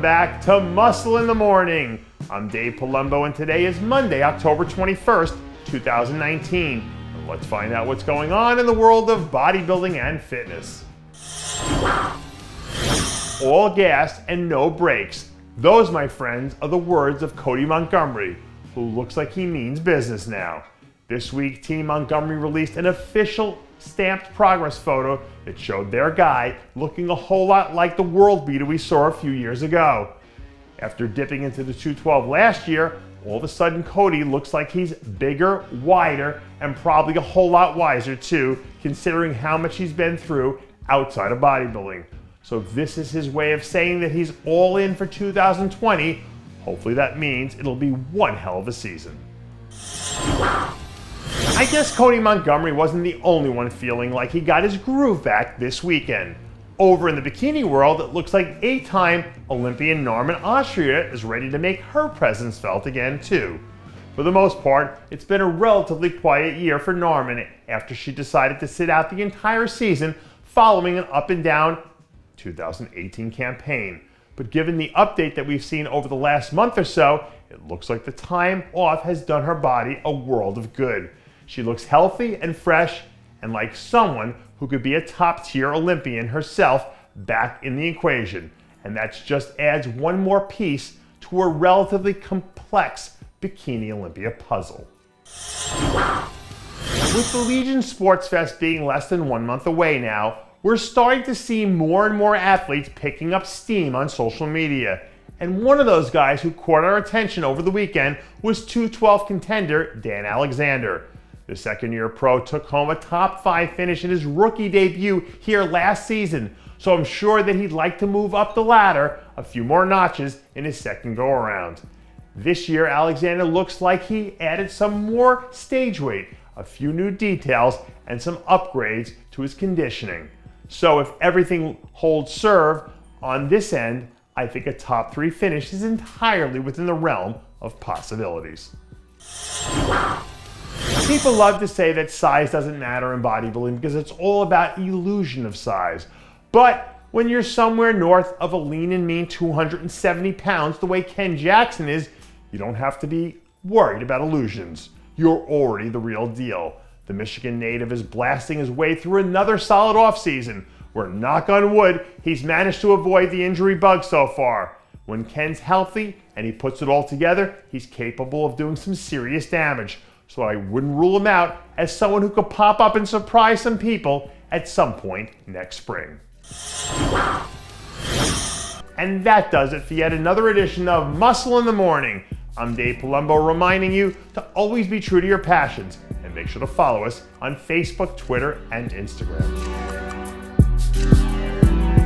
Welcome back to Muscle in the Morning. I'm Dave Palumbo and today is Monday, October 21st, 2019. And let's find out what's going on in the world of bodybuilding and fitness. All gas and no brakes. Those, my friends, are the words of Cody Montgomery, who looks like he means business now. This week, Team Montgomery released an official stamped progress photo that showed their guy looking a whole lot like the world beater we saw a few years ago. After dipping into the 212 last year, all of a sudden Cody looks like he's bigger, wider, and probably a whole lot wiser too, considering how much he's been through outside of bodybuilding. So if this is his way of saying that he's all in for 2020, hopefully that means it'll be one hell of a season. I guess Cody Montgomery wasn't the only one feeling like he got his groove back this weekend. Over in the bikini world, it looks like 8-time Olympian Narmin Assria is ready to make her presence felt again too. For the most part, it's been a relatively quiet year for Narmin after she decided to sit out the entire season following an up and down 2018 campaign. But given the update that we've seen over the last month or so, it looks like the time off has done her body a world of good. She looks healthy and fresh and like someone who could be a top-tier Olympian herself back in the equation. And that just adds one more piece to a relatively complex Bikini Olympia puzzle. With the Legion Sports Fest being less than 1 month away now, we're starting to see more and more athletes picking up steam on social media. And one of those guys who caught our attention over the weekend was 212 contender Dan Alexander. The second-year pro took home a top 5 finish in his rookie debut here last season, so I'm sure that he'd like to move up the ladder a few more notches in his second go-around. This year, Alexander looks like he added some more stage weight, a few new details, and some upgrades to his conditioning. So if everything holds serve on this end, I think a top 3 finish is entirely within the realm of possibilities. People love to say that size doesn't matter in bodybuilding because it's all about illusion of size. But when you're somewhere north of a lean and mean 270 pounds the way Ken Jackson is, you don't have to be worried about illusions. You're already the real deal. The Michigan native is blasting his way through another solid offseason, where, knock on wood, he's managed to avoid the injury bug so far. When Ken's healthy and he puts it all together, he's capable of doing some serious damage. So I wouldn't rule him out as someone who could pop up and surprise some people at some point next spring. And that does it for yet another edition of Muscle in the Morning. I'm Dave Palumbo, reminding you to always be true to your passions and make sure to follow us on Facebook, Twitter, and Instagram.